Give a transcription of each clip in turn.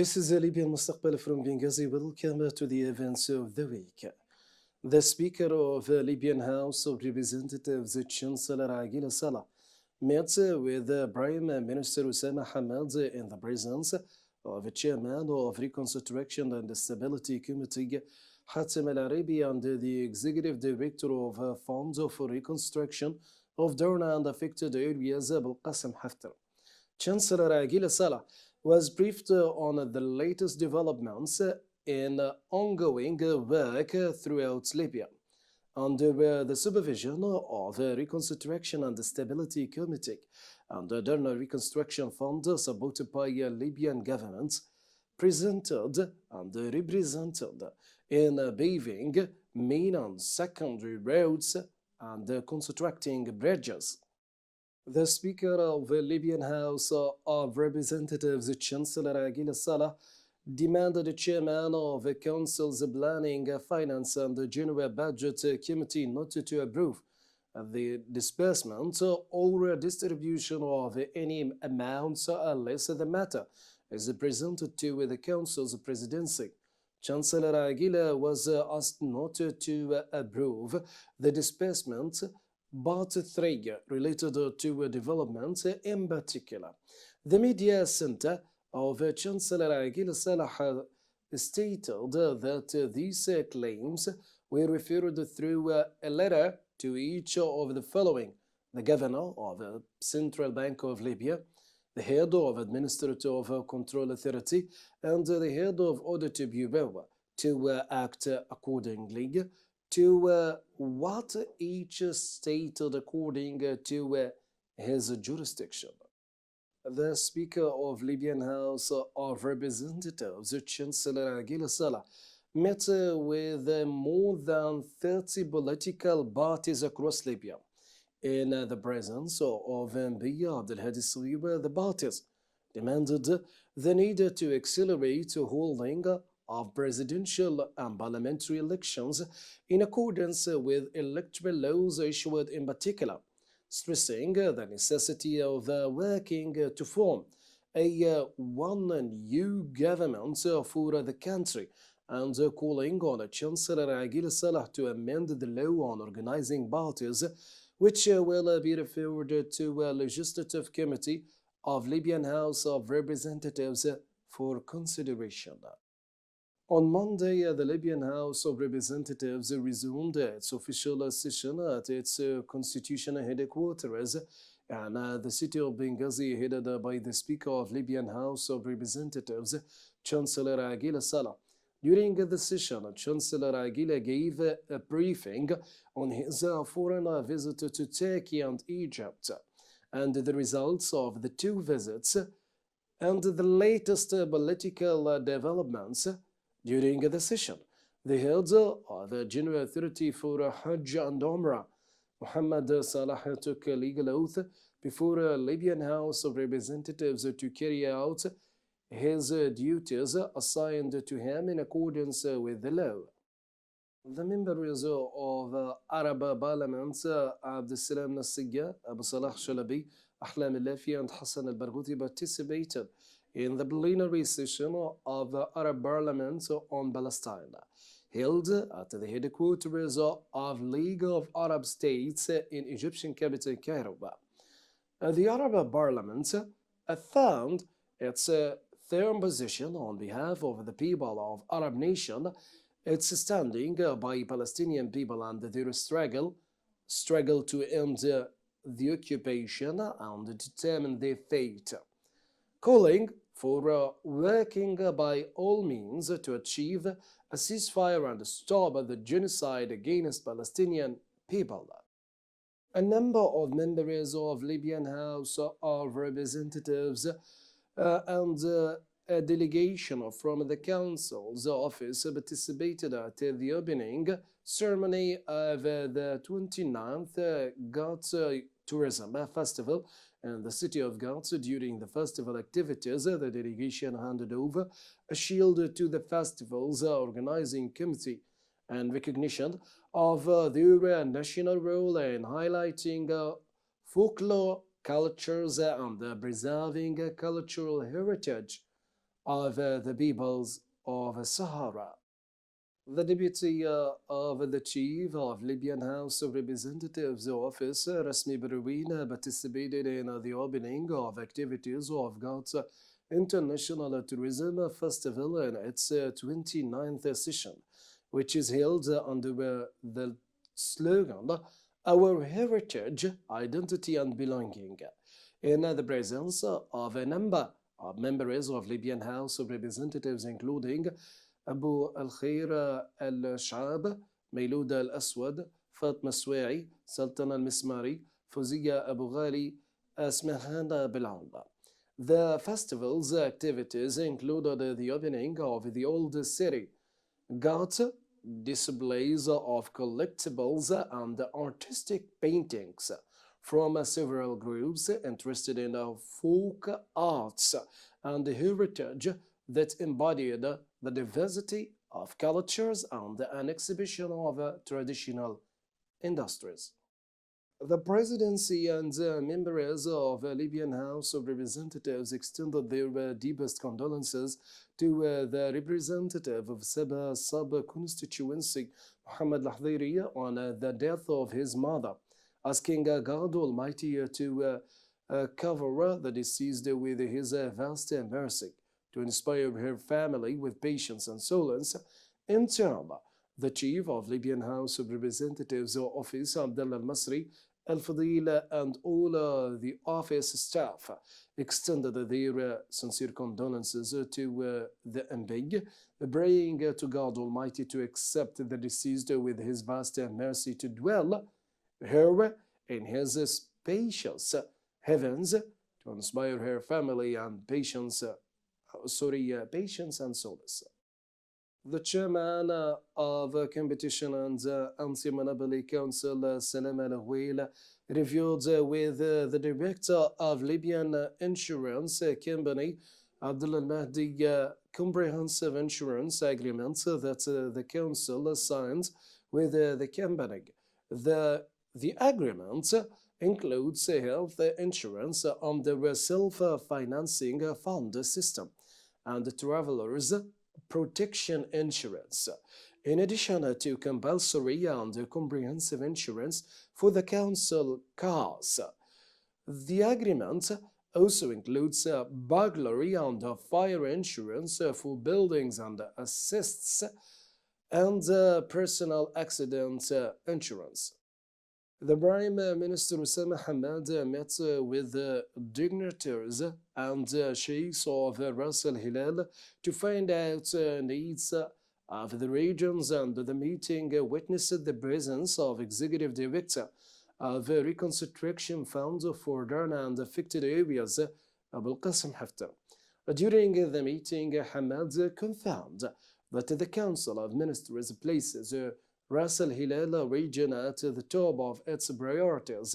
This is Libyan mostakbal from Benghazi. Welcome to the events of the week. The Speaker of the Libyan House of Representatives, Chancellor Agila Salah, met with Prime Minister Osama Hamad in the presence of the Chairman of Reconstruction and Stability Committee, Hatem Al Arabi, and the Executive Director of Funds for Reconstruction of Darna and affected areas, Abul Qasim Haftar. Chancellor Agila Salah was briefed on the latest developments in ongoing work throughout Libya. Under the supervision of the Reconstruction and Stability Committee and the Darna Reconstruction Fund supported by Libyan government, presented and represented in paving main and secondary roads and constructing bridges. The Speaker of the Libyan House of Representatives, Chancellor Agila Salah, demanded the Chairman of the Council's Planning, Finance and General Budget Committee not to approve the disbursement or distribution of any amounts unless the matter is presented to the Council's presidency. Chancellor Agila was asked not to approve the disbursement, but three related to development in particular. The media center of Chancellor Agila Salah stated that these claims were referred through a letter to each of the following: the Governor of the Central Bank of Libya, the Head of Administrative Control Authority, and the Head of Audit Bureau, to act accordingly to what each stated according to his jurisdiction. The Speaker of Libyan House of Representatives, Chancellor Agila Salah, met with more than 30 political parties across Libya. In the presence of MP Abdel Hadi Swiba, the parties demanded the need to accelerate holding of presidential and parliamentary elections in accordance with electoral laws issued in particular, stressing the necessity of working to form a one new government for the country and calling on Chancellor Agila Salah to amend the law on organizing parties, which will be referred to a Legislative Committee of Libyan House of Representatives for consideration. On Monday, the Libyan House of Representatives resumed its official session at its constitutional headquarters in the city of Benghazi, headed by the Speaker of Libyan House of Representatives, Chancellor Agila Salah. During the session, Chancellor Agila gave a briefing on his foreign visit to Turkey and Egypt, and the results of the two visits, and the latest political developments. During the session, the head of the General Authority for Hajj and Umrah, Muhammad Salah, took a legal oath before a Libyan House of Representatives to carry out his duties assigned to him in accordance with the law. The members of Arab Parliament, Abdeslam Nassiga, Abu Salah Shalabi, Ahlam Al-Lafi, and Hassan Al-Barghouti participated in the plenary session of the Arab Parliament on Palestine, held at the headquarters of League of Arab States in Egyptian capital Cairo. The Arab Parliament affirmed its firm position on behalf of the people of Arab nation, its standing by Palestinian people and their struggle to end the occupation and determine their fate, calling for working by all means to achieve a ceasefire and stop the genocide against Palestinian people. A number of members of Libyan House of Representatives and a delegation from the Council's office participated at the opening ceremony of the 29th Ghat Tourism Festival in the city of Ghat. During the festival activities, the delegation handed over a shield to the festival's organizing committee in recognition of their national role in highlighting folklore cultures and preserving cultural heritage of the peoples of Sahara. The deputy of the chief of Libyan House of Representatives office, Rasmi Berouin, participated in the opening of activities of God's International Tourism Festival in its 29th session, which is held under the slogan "Our Heritage, Identity and Belonging," in the presence of a number of members of Libyan House of Representatives, including أبو الخير الشعاب، ميلود الأسود، فاطمة السواعي، سلطنة المسماري، فوزية أبو غالي، أسمهان بالعمدة. The festival's activities included the opening of the old city, got displays of collectibles and artistic paintings from several groups interested in folk arts and heritage that embodied the diversity of cultures and an exhibition of traditional industries. The presidency and members of the Libyan House of Representatives extended their deepest condolences to the representative of Sabah sub-constituency, Muhammad al on the death of his mother, asking God Almighty to cover the deceased with his vast mercy, to inspire her family with patience and solace. In turn, the chief of Libyan House of Representatives office, Abdullah al-Masri, Al-Fadil, and all the office staff extended their sincere condolences to the MB, praying to God Almighty to accept the deceased with his vast mercy, to dwell her in his spacious heavens, to inspire her family and patience and solace. The chairman of Competition and Anti-Monopoly Council, Salam Al-Awil, reviewed with the director of Libyan Insurance Company, Abdullah al-Mahdi, comprehensive insurance agreement that the council signed with the company. The agreement includes health insurance under a self-financing fund system and travelers' protection insurance, in addition to compulsory and comprehensive insurance for the council cars. The agreement also includes burglary and fire insurance for buildings and assists, and personal accident insurance. The Prime Minister Osama Hamad met with dignitaries and sheikhs of Ras Al Hilal to find out needs of the regions, and the meeting witnessed the presence of Executive Director of Reconstruction Fund for Darna and affected areas, Abul Qasim Haftar. During the meeting, Hamad confirmed that the Council of Ministers places Ras Al Hilal region at the top of its priorities,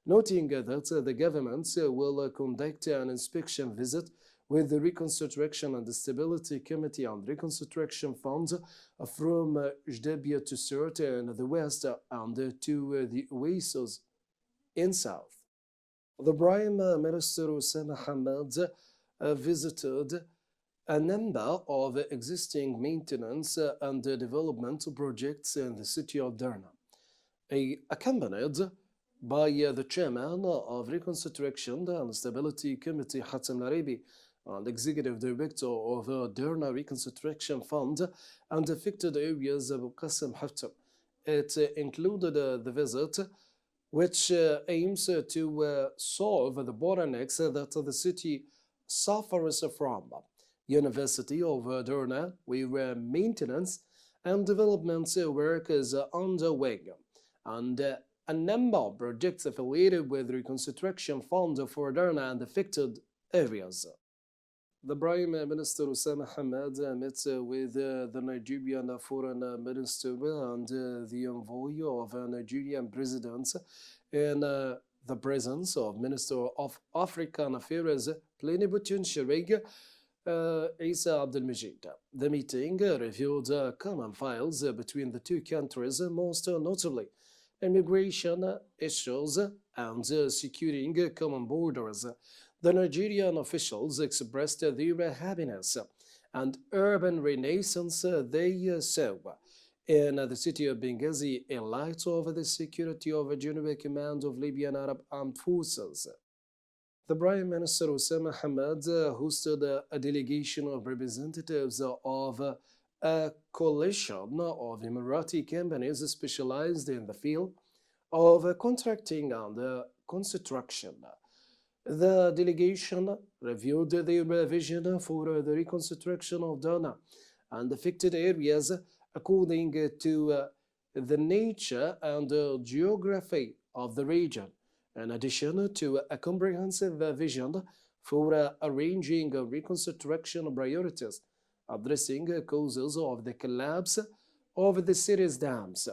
noting that the government will conduct an inspection visit with the Reconstruction and Stability Committee and Reconstruction Fund from Jdabia to Sirte in the west and to the Oasis in south. The Prime Minister Osama Hamad visited a number of existing maintenance and development projects in the city of Darna, accompanied by the chairman of Reconstruction and Stability Committee, Hatem Larabi, and executive director of Darna Reconstruction Fund and affected areas, Abu Qasim Haftar. It included the visit, which aims to solve the bottlenecks that the city suffers from. University of Darna, where maintenance and development work is underway, and a number of projects affiliated with the Reconstruction Fund for Darna and affected areas. The Prime Minister Osama Hamad met with the Nigerian Foreign Minister and the envoy of Nigerian President in the presence of Minister of African Affairs Plenipotentiary Isa Abdel Majid. The meeting reviewed common files between the two countries, most notably immigration issues and securing common borders. The Nigerian officials expressed their happiness and urban renaissance they saw in the city of Benghazi in light of the security of the General Command of Libyan Arab Armed Forces. The Prime Minister Osama Hamad hosted a delegation of representatives of a coalition of Emirati companies specialized in the field of contracting and construction. The delegation reviewed their vision for the reconstruction of Dana and affected areas according to the nature and geography of the region, in addition to a comprehensive vision for arranging reconstruction priorities, addressing causes of the collapse of the city's dams,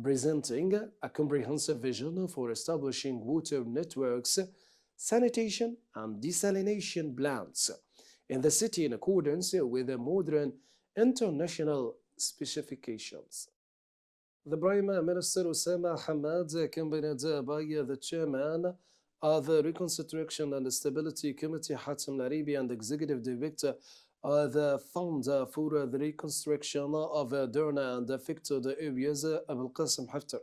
presenting a comprehensive vision for establishing water networks, sanitation and desalination plants in the city in accordance with the modern international specifications. The Prime Minister Osama Hamad, accompanied by the chairman of the Reconstruction and Stability Committee, Hatem Laribi, and Executive Director of the Fund for the Reconstruction of Derna and affected areas, Abul Qasim Haftar,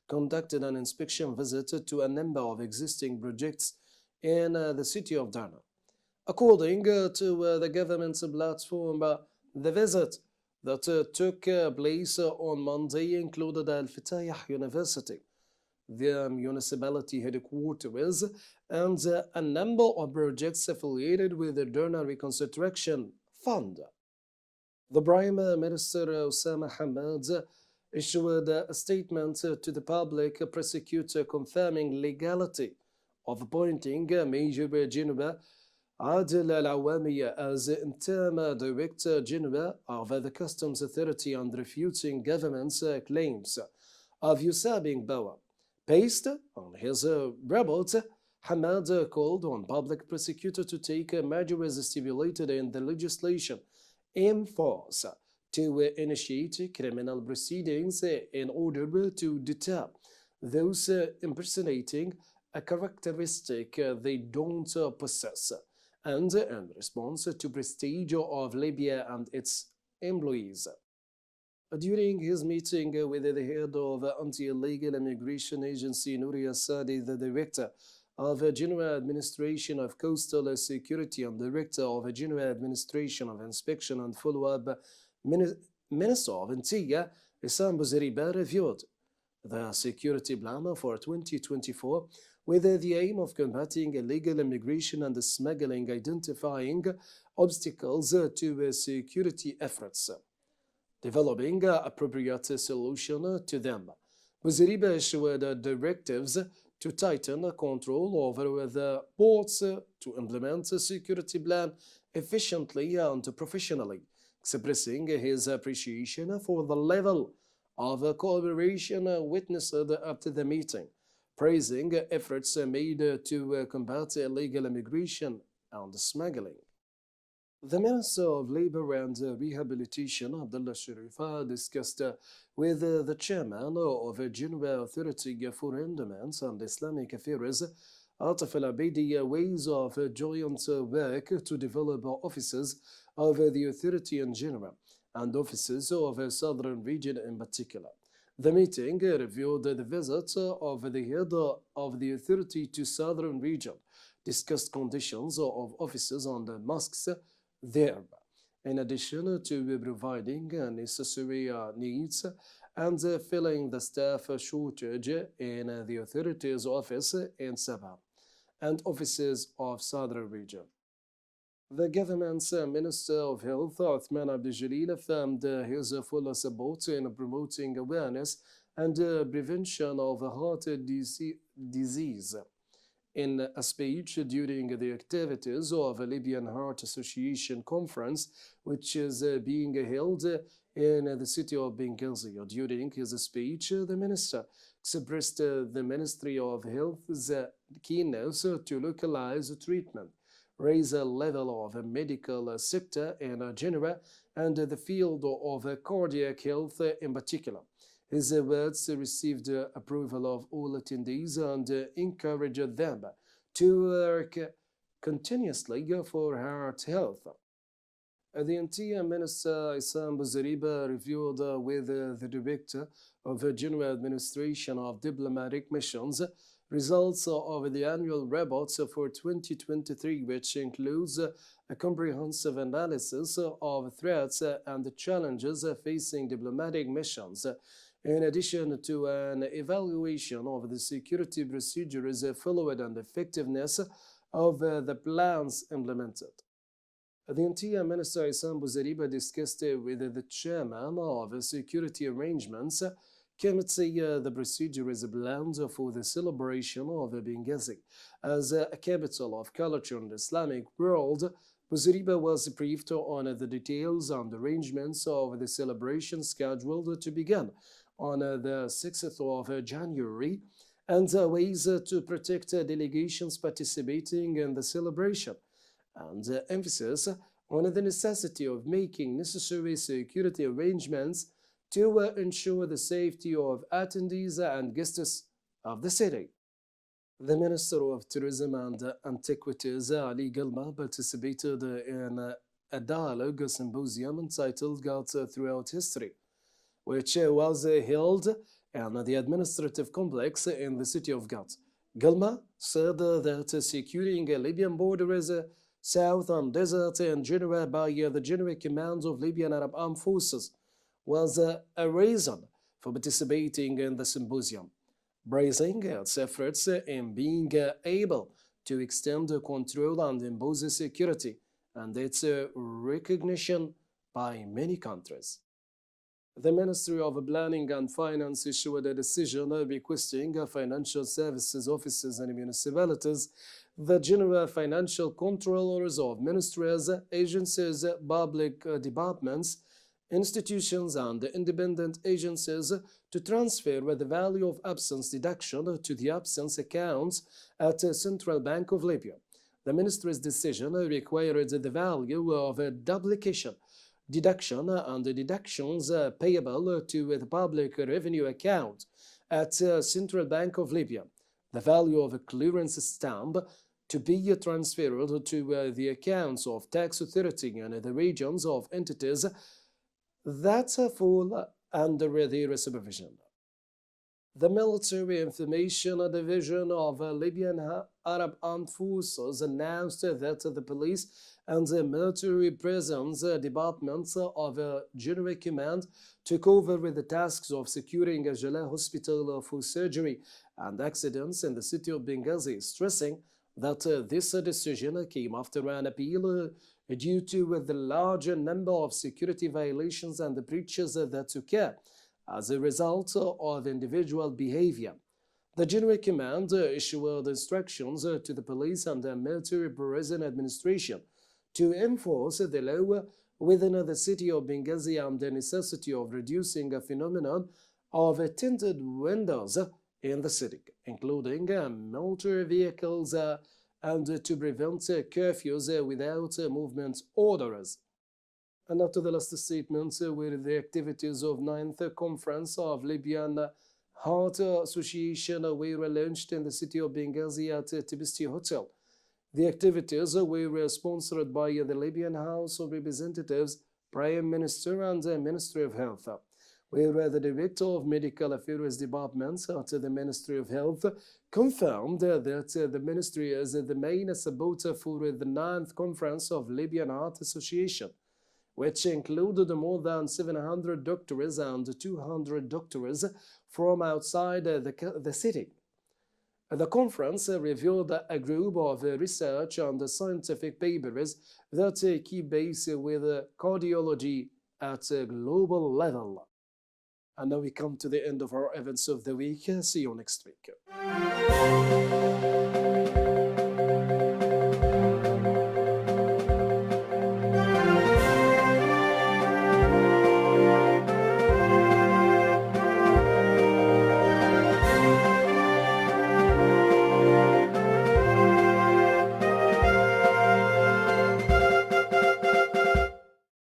conducted an inspection visit to a number of existing projects in the city of Derna. According to the government's platform, the visit that took place on Monday included Al-Fatayah University, the municipality headquarters, and a number of projects affiliated with the Derna Reconstruction Fund. The Prime Minister Osama Hamad issued a statement to the public prosecutor confirming legality of appointing Major General Adil Al-Awami as interim Director General of the Customs Authority and refuting government's claims of usurping power. Based on his report, Hamad called on public prosecutor to take measures stipulated in the legislation in force to initiate criminal proceedings in order to deter those impersonating a characteristic they don't possess, and in response to prestige of Libya and its employees. During his meeting with the head of Anti-Illegal Immigration Agency, Nuria Sadi, the director of General Administration of Coastal Security and director of General Administration of Inspection and Follow-up, Minister of Interior, Issam Bouzeriba, reviewed the security plan for 2024 with the aim of combating illegal immigration and smuggling, identifying obstacles to security efforts, developing appropriate solutions to them. Bouzeriba issued directives to tighten control over the ports, to implement a security plan efficiently and professionally, expressing his appreciation for the level of cooperation witnessed at the meeting, praising efforts made to combat illegal immigration and smuggling. The Minister of Labor and Rehabilitation, Abdullah Sharifa, discussed with the chairman of the General Authority for Endowments and Islamic Affairs, Atif Al-Abedi, ways of joint work to develop offices of the authority in general and offices of the southern region in particular. The meeting reviewed the visit of the head of the authority to southern region, discussed conditions of offices and mosques there, in addition to providing necessary needs and filling the staff shortage in the authority's office in Sabah and offices of southern region. The government's Minister of Health, Uthman Abdul affirmed his full support in promoting awareness and prevention of heart disease in a speech during the activities of a Libyan Heart Association conference, which is being held in the city of Benghazi. During his speech, the minister expressed the Ministry of Health's keenness to localize treatment, raise a level of a medical sector in general, and the field of cardiac health in particular. His words received approval of all attendees and encouraged them to work continuously for heart health. The Interior Minister Issam Bouzeriba reviewed with the Director of the General Administration of Diplomatic Missions results of the annual report for 2023, which includes a comprehensive analysis of threats and challenges facing diplomatic missions, in addition to an evaluation of the security procedures followed and effectiveness of the plans implemented. The Interior Minister Issam Bouzeriba discussed with the chairman of Security Arrangements Committee the procedures planned for the celebration of Benghazi. As a capital of culture in the Islamic world, Bouzeriba was briefed on the details and arrangements of the celebration scheduled to begin on the 6th of January and ways to protect delegations participating in the celebration, and emphasis on the necessity of making necessary security arrangements to ensure the safety of attendees and guests of the city. The Minister of Tourism and Antiquities, Ali Galma, participated in a dialogue symposium entitled "Ghats Throughout History," which was held in the administrative complex in the city of Ghats. Galma said that securing Libyan borders, south and desert in general by the General Command of Libyan Arab Armed Forces was a reason for participating in the symposium, praising its efforts in being able to extend control and impose security, and its recognition by many countries. The Ministry of Planning and Finance issued a decision requesting financial services offices and municipalities, the general financial controllers of ministries, agencies, public departments, institutions, and independent agencies to transfer the value of absence deduction to the absence accounts at the Central Bank of Libya. The Ministry's decision required the value of duplication, deduction, and deductions payable to the public revenue account at the Central Bank of Libya, the value of a clearance stamp to be transferred to the accounts of tax authority in the regions of entities that fall under their supervision. The Military Information Division of Libyan Arab Armed Forces announced that the police and the military prisons departments of General Command took over with the tasks of securing a Jalal hospital for surgery and accidents in the city of Benghazi, stressing that this decision came after an appeal due to the large number of security violations and breaches that occur as a result of individual behavior. The General Command issued instructions to the police and the military prison administration to enforce the law within the city of Benghazi and the necessity of reducing a phenomenon of tinted windows in the city, including military vehicles, and to prevent curfews without movement orders. And now to the last statement, where the activities of 9th Conference of Libyan Heart Association were launched in the city of Benghazi at Tibisti Hotel. The activities were sponsored by the Libyan House of Representatives, Prime Minister, and the Ministry of Health, where the Director of Medical Affairs Department at the Ministry of Health confirmed that the Ministry is the main supporter for the 9th Conference of Libyan Heart Association, which included more than 700 doctors and 200 doctors from outside the city. The conference reviewed a group of research and scientific papers that keep pace with cardiology at a global level. And now we come to the end of our events of the week. See you next week.